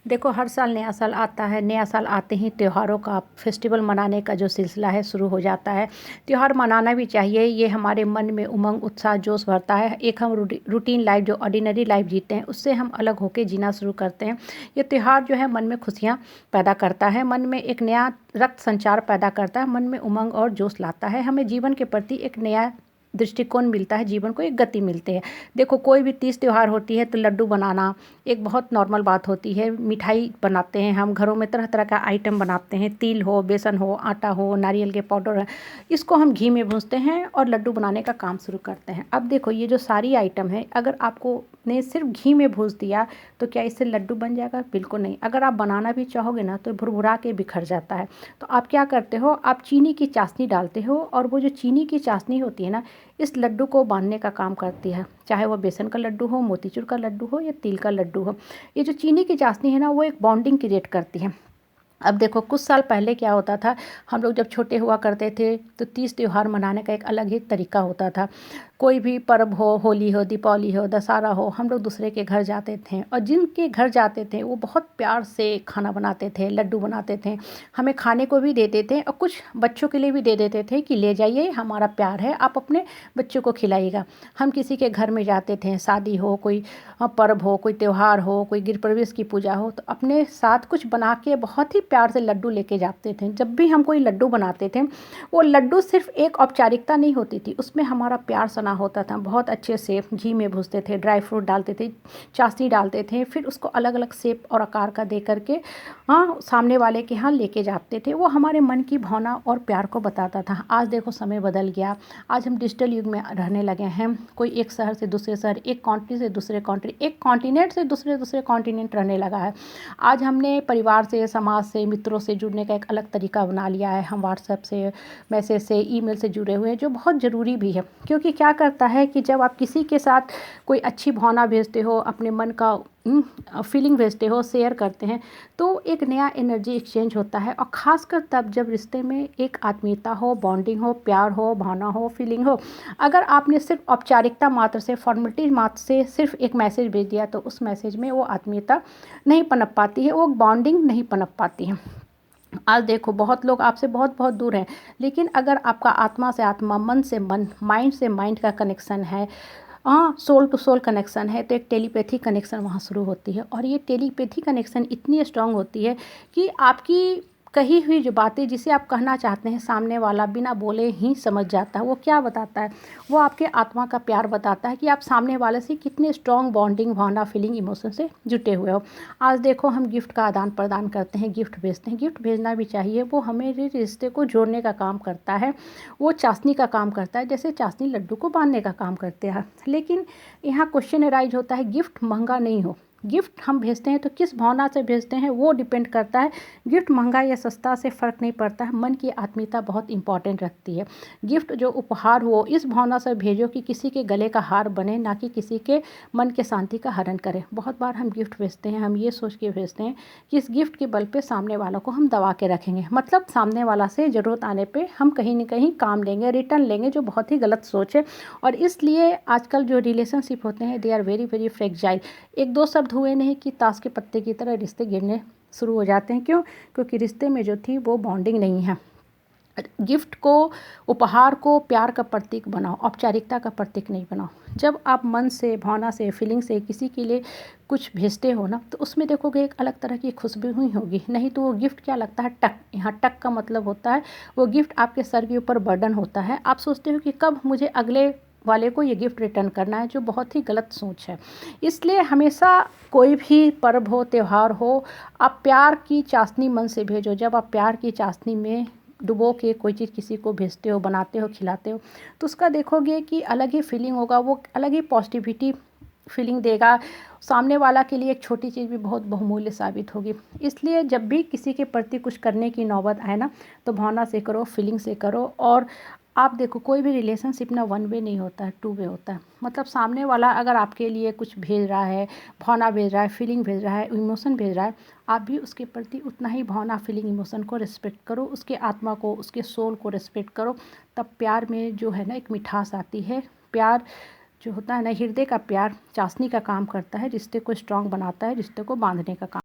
देखो, हर साल नया साल आता है। नया साल आते ही त्योहारों का, फेस्टिवल मनाने का जो सिलसिला है शुरू हो जाता है। त्योहार मनाना भी चाहिए, ये हमारे मन में उमंग, उत्साह, जोश भरता है। एक हम रूटीन लाइफ, जो ऑर्डिनरी लाइफ जीते हैं, उससे हम अलग होकर जीना शुरू करते हैं। ये त्योहार जो है मन में खुशियाँ पैदा करता है, मन में एक नया रक्त संचार पैदा करता है, मन में उमंग और जोश लाता है। हमें जीवन के प्रति एक नया दृष्टिकोण मिलता है, जीवन को एक गति मिलती है। देखो, कोई भी तीज त्योहार होती है तो लड्डू बनाना एक बहुत नॉर्मल बात होती है। मिठाई बनाते हैं हम घरों में, तरह तरह का आइटम बनाते हैं। तिल हो, बेसन हो, आटा हो, नारियल के पाउडर है, इसको हम घी में भूनते हैं और लड्डू बनाने का काम शुरू करते हैं। अब देखो, ये जो सारी आइटम है, अगर आपको ने सिर्फ घी में भून दिया तो क्या इससे लड्डू बन जाएगा? बिल्कुल नहीं। अगर आप बनाना भी चाहोगे ना तो भुरभुरा के बिखर जाता है। तो आप क्या करते हो, आप चीनी की चाशनी डालते हो, और वो जो चीनी की चाशनी होती है ना, इस लड्डू को बांधने का काम करती है। चाहे वो बेसन का लड्डू हो, मोतीचूर का लड्डू हो या तिल का लड्डू हो, ये जो चीनी की चाशनी है ना, वो एक बॉन्डिंग क्रिएट करती है। अब देखो, कुछ साल पहले क्या होता था, हम लोग जब छोटे हुआ करते थे तो तीज त्योहार मनाने का एक अलग ही तरीका होता था। कोई भी पर्व हो, होली हो, दीपावली हो, दशहरा हो, हम लोग दूसरे के घर जाते थे, और जिनके घर जाते थे वो बहुत प्यार से खाना बनाते थे, लड्डू बनाते थे, हमें खाने को भी देते थे, और कुछ बच्चों के लिए भी दे देते थे कि ले जाइए, हमारा प्यार है, आप अपने बच्चों को खिलाइएगा। हम किसी के घर में जाते थे, शादी हो, कोई पर्व हो, कोई त्यौहार हो, कोई गृह प्रवेश की पूजा हो, तो अपने साथ कुछ बना के बहुत ही प्यार से लड्डू लेके जाते थे। जब भी हम कोई लड्डू बनाते थे, वो लड्डू सिर्फ एक औपचारिकता नहीं होती थी, उसमें हमारा प्यार सना होता था। बहुत अच्छे से घी में भूनते थे, ड्राई फ्रूट डालते थे, चाशनी डालते थे, फिर उसको अलग अलग शेप और आकार का दे करके सामने वाले के यहाँ लेके जाते थे। वो हमारे मन की भावना और प्यार को बताता था। आज देखो, समय बदल गया, आज हम डिजिटल युग में रहने लगे हैं। कोई एक शहर से दूसरे शहर, एक कंट्री से दूसरे कंट्री, एक कॉन्टिनेंट से दूसरे कॉन्टिनेंट रहने लगा है। आज हमने परिवार से, समाज से, मित्रों से जुड़ने का एक अलग तरीका बना लिया है। हम व्हाट्सएप से, मैसेज से, ईमेल से जुड़े हुए हैं, जो बहुत ज़रूरी भी है। क्योंकि क्या करता है कि जब आप किसी के साथ कोई अच्छी भावना भेजते हो, अपने मन का फीलिंग भेजते हो, शेयर करते हैं, तो एक नया एनर्जी एक्सचेंज होता है। और ख़ासकर तब जब रिश्ते में एक आत्मीयता हो, बॉन्डिंग हो, प्यार हो, भावना हो, फीलिंग हो। अगर आपने सिर्फ औपचारिकता मात्र से, फॉर्मेलिटी मात्र से सिर्फ एक मैसेज भेज दिया, तो उस मैसेज में वो आत्मीयता नहीं पनप पाती है, वो बॉन्डिंग नहीं पनप पाती है। आज देखो, बहुत लोग आपसे बहुत बहुत दूर हैं, लेकिन अगर आपका आत्मा से आत्मा, मन से मन, माइंड से माइंड का कनेक्शन है, सोल टू सोल कनेक्शन है, तो एक टेलीपैथी कनेक्शन वहाँ शुरू होती है। और ये टेलीपैथी कनेक्शन इतनी स्ट्रांग होती है कि आपकी कही हुई जो बातें, जिसे आप कहना चाहते हैं, सामने वाला बिना बोले ही समझ जाता है। वो क्या बताता है? वो आपके आत्मा का प्यार बताता है कि आप सामने वाले से कितने स्ट्रांग बॉन्डिंग, भावना, फीलिंग, इमोशन से जुटे हुए हो। आज देखो, हम गिफ्ट का आदान प्रदान करते हैं, गिफ्ट भेजते हैं। गिफ्ट भेजना भी चाहिए, वो हमें रिश्ते को जोड़ने का काम करता है, वो चाशनी का काम करता है, जैसे चाशनी लड्डू को बांधने का काम करते हैं। लेकिन यहाँ क्वेश्चन अराइज होता है, गिफ्ट महंगा नहीं हो। गिफ्ट हम भेजते हैं तो किस भावना से भेजते हैं वो डिपेंड करता है। गिफ्ट महंगा या सस्ता से फ़र्क नहीं पड़ता है, मन की आत्मीयता बहुत इंपॉर्टेंट रखती है। गिफ्ट जो उपहार हो, इस भावना से भेजो कि किसी के गले का हार बने, ना कि किसी के मन के शांति का हरण करे। बहुत बार हम गिफ्ट भेजते हैं, हम ये सोच के भेजते हैं कि इस गिफ्ट के बल पे सामने वालों को हम दबा के रखेंगे, मतलब सामने वाला से ज़रूरत आने पे हम कहीं न कहीं काम लेंगे, रिटर्न लेंगे, जो बहुत ही गलत सोच है। और इसलिए आजकल जो रिलेशनशिप होते हैं, they are very very fragile. एक दो शब्द हुए नहीं कि ताश के पत्ते की तरह रिश्ते गिरने शुरू हो जाते हैं। क्यों? क्योंकि रिश्ते में जो थी वो बॉन्डिंग नहीं है। गिफ्ट को, उपहार को प्यार का प्रतीक बनाओ, औपचारिकता का प्रतीक नहीं बनाओ। जब आप मन से, भावना से, फीलिंग से किसी के लिए कुछ भेजते हो ना, तो उसमें देखोगे एक अलग तरह की खुशबू हुई होगी। नहीं तो वो गिफ्ट क्या लगता है, टक। यहाँ टक का मतलब होता है वो गिफ्ट आपके सर के ऊपर बर्डन होता है। आप सोचते हो कि कब मुझे अगले वाले को ये गिफ्ट रिटर्न करना है, जो बहुत ही गलत सोच है। इसलिए हमेशा कोई भी पर्व हो, त्यौहार हो, आप प्यार की चाशनी मन से भेजो। जब आप प्यार की चाशनी में डुबो के कोई चीज़ किसी को भेजते हो, बनाते हो, खिलाते हो, तो उसका देखोगे कि अलग ही फीलिंग होगा, वो अलग ही पॉजिटिविटी फीलिंग देगा। सामने वाला के लिए एक छोटी चीज़ भी बहुत बहुमूल्य साबित होगी। इसलिए जब भी किसी के प्रति कुछ करने की नौबत आए ना, तो भावना से करो, फीलिंग से करो। और आप देखो, कोई भी रिलेशनशिप ना वन वे नहीं होता है, टू वे होता है। मतलब सामने वाला अगर आपके लिए कुछ भेज रहा है, भावना भेज रहा है, फीलिंग भेज रहा है, इमोशन भेज रहा है, आप भी उसके प्रति उतना ही भावना, फीलिंग, इमोशन को रिस्पेक्ट करो, उसके आत्मा को, उसके सोल को रिस्पेक्ट करो। तब प्यार में जो है ना एक मिठास आती है। प्यार जो होता है ना, हृदय का प्यार चाशनी का काम करता है, रिश्ते को स्ट्रांग बनाता है, रिश्ते को बांधने का काम।